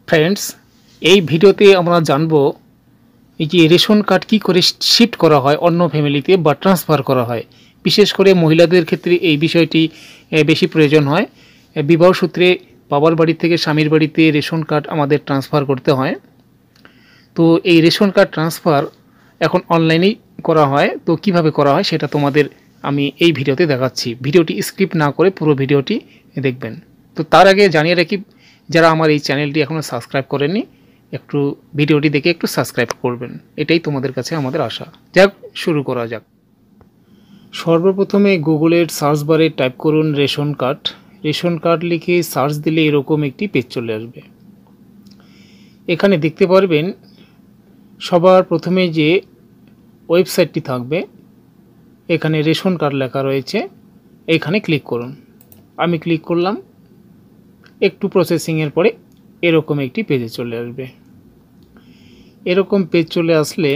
Friends, এই ভিডিওতে আমরা জানব এই যে রেশন কার্ড কী করে শিফট করা হয় অন্য ফ্যামিলিতে বা ট্রান্সফার করা হয়। বিশেষ করে মহিলাদের ক্ষেত্রে এই বিষয়টি বেশি প্রয়োজন হয়। বিবাহ সূত্রে বাবার বাড়ি থেকে স্বামীর বাড়িতে রেশন কার্ড আমাদের ট্রান্সফার করতে হয়। তো এই রেশন কার্ড ট্রান্সফার এখন অনলাইনেই করা হয়। তো কিভাবে করা হয় সেটা তোমাদের আমি এই ভিডিওতে দেখাচ্ছি। ভিডিওটি স্কিপ না করে পুরো ভিডিওটি দেখবেন। তো তার আগে জানিয়ে রাখি, যারা আমার এই চ্যানেলটি এখনও সাবস্ক্রাইব করেননি, একটু ভিডিওটি দেখে একটু সাবস্ক্রাইব করবেন, এটাই তোমাদের কাছে আমাদের আশা। যাক, শুরু করা যাক। সর্বপ্রথমে গুগলের সার্চ বারে টাইপ করুন রেশন কার্ড। রেশন কার্ড লিখে সার্চ দিলে এরকম একটি পেজ চলে আসবে। এখানে দেখতে পারবেন সবার প্রথমে যে ওয়েবসাইটটি থাকবে, এখানে রেশন কার্ড লেখা রয়েছে, এখানে ক্লিক করুন। আমি ক্লিক করলাম। একটু প্রসেসিংয়ের পরে এরকম একটি পেজে চলে আসবে। এরকম পেজ চলে আসলে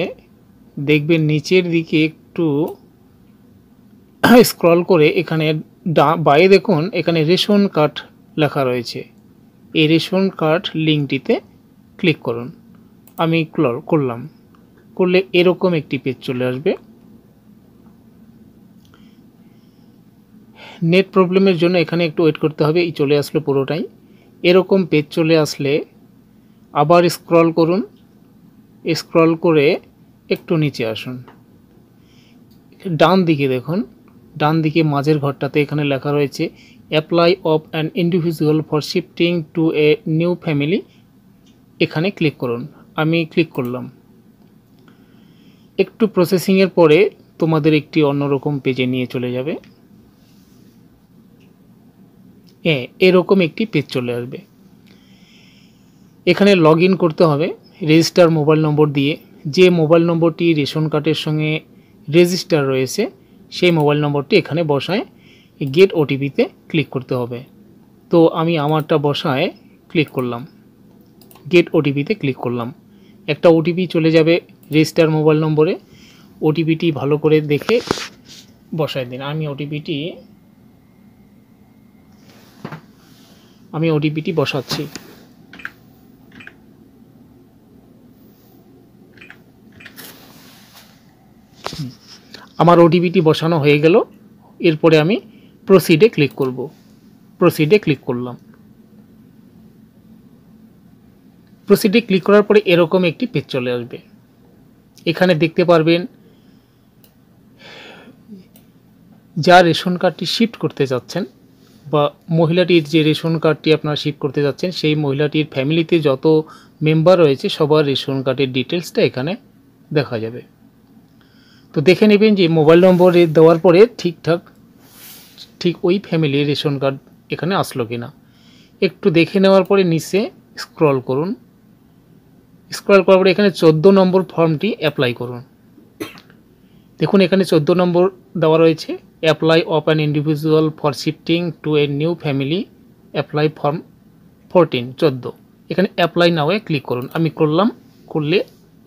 দেখবেন নিচের দিকে একটু স্ক্রল করে এখানে বায়ে দেখুন এখানে রেশন কার্ড লেখা রয়েছে। এই রেশন কার্ড লিঙ্কটিতে ক্লিক করুন। আমি করলাম। করলে এরকম একটি পেজ চলে আসবে। নেট প্রবলেমের জন্য এখানে একটু ওয়েট করতে হবে। এই চলে আসলো পুরোটাই। এরকম পেজ চলে আসলে আবার স্ক্রল করুন। স্ক্রল করে একটু নিচে আসুন। ডান দিকে দেখুন, ডান দিকে মাঝের ঘরটাতে এখানে লেখা রয়েছে apply of an individual for shifting to a new family. এখানে ক্লিক করুন। আমি ক্লিক করলাম। একটু প্রসেসিংয়ের পরে তোমাদের একটি অন্যরকম পেজে নিয়ে চলে যাবে। এরকম একটি পেজ চলে আসবে। এখানে লগ ইন করতে হবে রেজিস্টার মোবাইল নম্বর দিয়ে। যে মোবাইল নম্বরটি রেশন কার্ডের সঙ্গে রেজিস্টার রয়েছে সেই মোবাইল নম্বরটি এখানে বসায় গেট ওটিপিতে ক্লিক করতে হবে। তো আমি আমারটা বসায় ক্লিক করলাম। গেট ওটিপিতে ক্লিক করলাম। একটা ওটিপি চলে যাবে রেজিস্টার মোবাইল নম্বরে। ওটিপিটি ভালো করে দেখে বসায় দিন। আমি ওটিপিটি বসাচ্ছি। আমার ওটিপিটি বসানো হয়ে গেল। এরপরে আমি প্রসিডে ক্লিক করব। প্রসিডে ক্লিক করলাম। প্রসিডে ক্লিক করার পরে এরকম একটি পেজ চলে আসবে। এখানে দেখতে পারবেন যা রেশন কার্ডটি শিফট করতে যাচ্ছেন বা মহিলাটির যে রেশন কার্ডটি আপনারা শিফট করতে যাচ্ছেন সেই মহিলাটির ফ্যামিলিতে যত মেম্বার রয়েছে সবার রেশন কার্ডের ডিটেলসটা এখানে দেখা যাবে। তো দেখে নেবেন যে মোবাইল নম্বর দেওয়ার পরে ঠিক ওই ফ্যামিলির রেশন কার্ড এখানে আসলো কিনা একটু দেখে নেওয়ার পরে নিচে স্ক্রল করুন। স্ক্রল করার পরে এখানে 14 নম্বর ফর্মটি অ্যাপ্লাই করুন। দেখুন এখানে 14 নম্বর দেওয়া রয়েছে, apply of an individual for shifting to a new family, apply form 14। এখানে অ্যাপ্লাই নাও ক্লিক করুন। আমি করলাম। করলে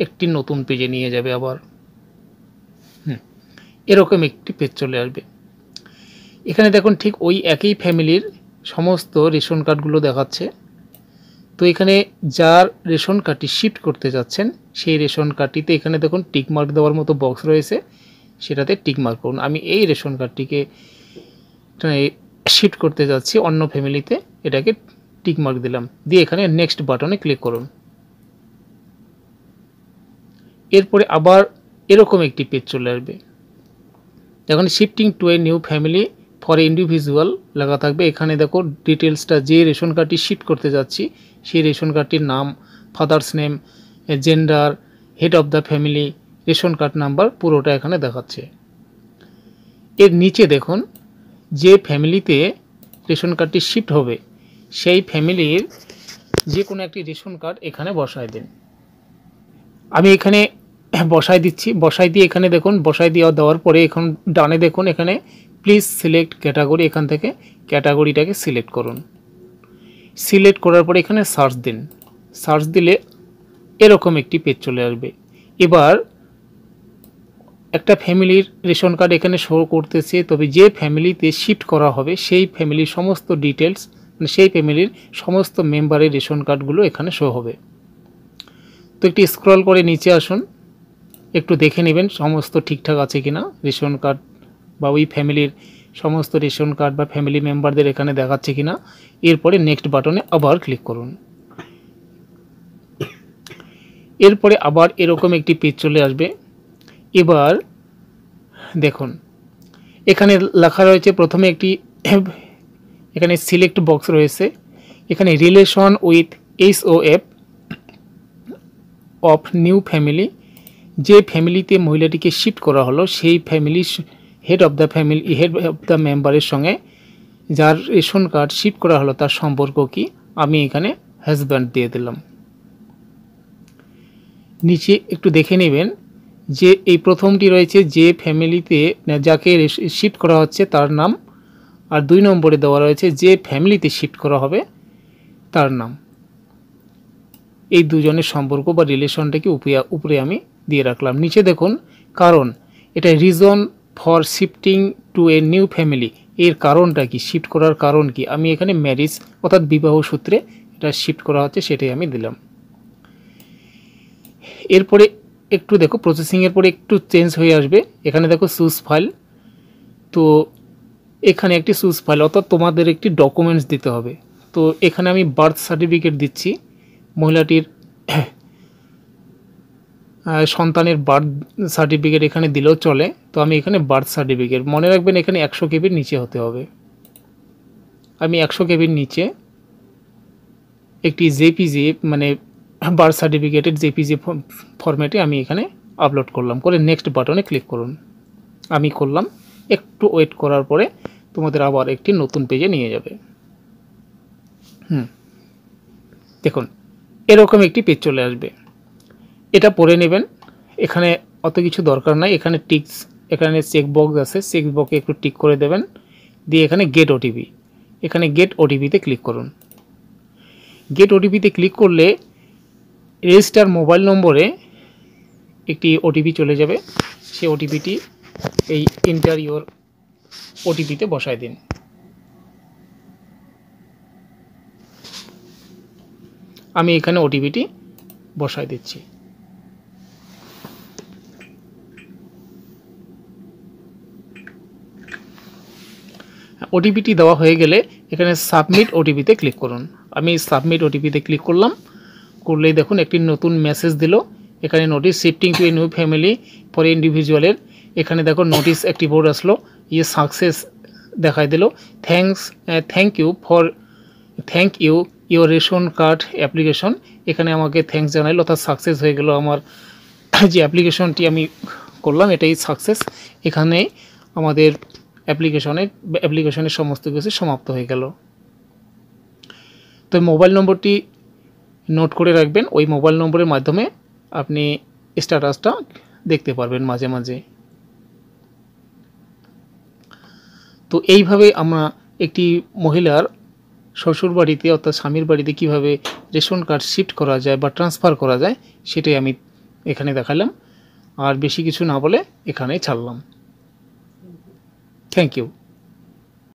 একটি নতুন পেজে নিয়ে যাবে আবার। এরকম একটি পেজ চলে আসবে। এখানে দেখুন ঠিক ওই একই ফ্যামিলির সমস্ত রেশন কার্ডগুলো দেখাচ্ছে। তো এখানে যার রেশন কার্ডটি শিফট করতে যাচ্ছেন সেই রেশন কার্ডটিতে এখানে দেখুন টিকমার্ক দেওয়ার মতো বক্স রয়েছে, সেটাতে টিকমার্ক করুন। আমি এই রেশন কার্ডটিকে শিফট করতে যাচ্ছি অন্য ফ্যামিলিতে, এটাকে টিকমার্ক দিলাম। দিয়ে এখানে নেক্সট বাটনে ক্লিক করুন। এরপরে আবার এরকম একটি পেজ চলে আসবে। এখন shifting to a new family for individual লেখা থাকবে। এখানে দেখো ডিটেলসটা, যে রেশন কার্ডটি শিফট করতে যাচ্ছি সেই রেশন কার্ডটির নাম, father's name, gender, head of the family, ration card number পুরোটা এখানে দেখাচ্ছে। এর নিচে দেখুন যে ফ্যামিলিতে রেশন কার্ডটি শিফট হবে সেই ফ্যামিলির যে কোনো একটি রেশন কার্ড এখানে বসায় দিন। আমি এখানে বসাই দিচ্ছি। বসাই দিয়ে এখানে দেখুন বসাই দেওয়ার পরে এখন ডানে দেখুন এখানে প্লিজ সিলেক্ট ক্যাটাগরি, এখান থেকে ক্যাটাগরিটাকে সিলেক্ট করুন। সিলেক্ট করার পরে এখানে সার্চ দিন। সার্চ দিলে এরকম একটি পেজ চলে আসবে। এবার একটা ফ্যামিলির রেশন কার্ড এখানে শো করতেছে, তবে যে ফ্যামিলিতে শিফট করা হবে সেই ফ্যামিলির সমস্ত ডিটেলস মানে সেই ফ্যামিলির সমস্ত মেম্বারের রেশন কার্ডগুলো এখানে শো হবে। তো একটু স্ক্রল করে নিচে আসুন, একটু দেখে নেবেন সমস্ত ঠিকঠাক আছে কিনা রেশন কার্ড বা ওই ফ্যামিলির সমস্ত রেশন কার্ড বা ফ্যামিলি মেম্বারদের এখানে দেখাচ্ছে কিনা। এরপরে নেক্সট বাটনে আবার ক্লিক করুন। এরপরে আবার এরকম একটি পেজ চলে আসবে। এবার দেখুন এখানে লেখা রয়েছে, প্রথমে একটি এখানে সিলেক্ট বক্স রয়েছে, এখানে relation with SOF of new family, যে ফ্যামিলিতে মহিলাটিকে শিফট করা হলো সেই ফ্যামিলি হেড অফ দ্য মেম্বারের সঙ্গে যার রেশন কার্ড শিফট করা হলো তার সম্পর্ক কি, আমি এখানে হাজব্যান্ড দিয়ে দিলাম। নিচে একটু দেখে নেবেন যে এই প্রথমটি রয়েছে যে ফ্যামিলিতে যাকে শিফট করা হচ্ছে তার নাম, আর 2 নম্বরে দেওয়া রয়েছে যে ফ্যামিলিতে শিফট করা হবে তার নাম। এই দুজনের সম্পর্ক বা রিলেশনটাকে উপরে আমি দিয়ে রাখলাম। নিচে দেখুন কারণ, এটা reason for shifting to a new family, এর কারণটা কি, শিফট করার কারণ কি, আমি এখানে ম্যারেজ অর্থাৎ বিবাহ সূত্রে এটা শিফট করা হচ্ছে সেটাই আমি দিলাম। এরপরে একটু দেখো প্রসেসিংয়ের পরে একটু চেঞ্জ হয়ে আসবে, এখানে দেখো চুজ ফাইল। তো এখানে একটি চুজ ফাইল অর্থাৎ তোমাদের একটি ডকুমেন্টস দিতে হবে। তো এখানে আমি বার্থ সার্টিফিকেট দিচ্ছি, মহিলাটির সন্তানের বার্থ সার্টিফিকেট এখানে দিলেও চলে। তো আমি এখানে বার্থ সার্টিফিকেট, মনে রাখবেন এখানে 100 কেবির নিচে হতে হবে। আমি 100 কেবির নিচে একটি জেপিজি মানে বার্থ সার্টিফিকেটের জেপিজি ফরম্যাটে আমি এখানে আপলোড করলাম, করে নেক্সট বাটনে ক্লিক করুন। আমি করলাম, একটু ওয়েট করার পরে তোমাদের আবার একটি নতুন পেজে নিয়ে যাবে। দেখুন এরকম একটি পেজ চলে আসবে, এটা পড়ে নেবেন। এখানে অত কিছু দরকার নাই, এখানে টিকস, এখানে চেকবক্স আছে, চেকবক্সে একটু টিক করে দেবেন, দিয়ে এখানে গেট ওটিপি, এখানে গেট ওটিপিতে ক্লিক করুন। গেট ওটিপিতে ক্লিক করলে রেজিস্টার মোবাইল নম্বরে একটি ওটিপি চলে যাবে, সেই ওটিপিটি এই এন্টার ইওর ওটিপিতে বসায় দিন। আমি এখানে ওটিপিটি বসায় দিচ্ছি। ওটিপিটি দেওয়া হয়ে গেলে এখানে সাবমিট ওটিপিতে ক্লিক করুন। আমি সাবমিট ওটিপিতে ক্লিক করলাম, করলেই দেখুন একটি নতুন মেসেজ দিল, এখানে notice shifting to a new family for ইন্ডিভিজুয়ালের, এখানে দেখো নোটিস একটি বোর্ড আসলো, ইয়ে সাকসেস দেখাই দিল, thank you your ration card application, এখানে আমাকে থ্যাঙ্কস জানাইল অর্থাৎ সাকসেস হয়ে গেল আমার যে অ্যাপ্লিকেশনটি আমি করলাম এটাই সাকসেস। এখানে আমাদের অ্যাপ্লিকেশনের সমস্ত কিছু সমাপ্ত হয়ে গেল। তো মোবাইল নম্বরটি নোট করে রাখবেন, ওই মোবাইল নম্বরের মাধ্যমে আপনি স্ট্যাটাসটা দেখতে পারবেন মাঝে মাঝে। তো এইভাবে আমরা একটি মহিলার শ্বশুর বাড়িতে অর্থাৎ স্বামীর বাড়িতে কিভাবে রেশন কার্ড শিফট করা যায় বা ট্রান্সফার করা যায় সেটাই আমি এখানে দেখালাম, আর বেশি কিছু না বলে এখানেই ছাড়লাম। Thank you.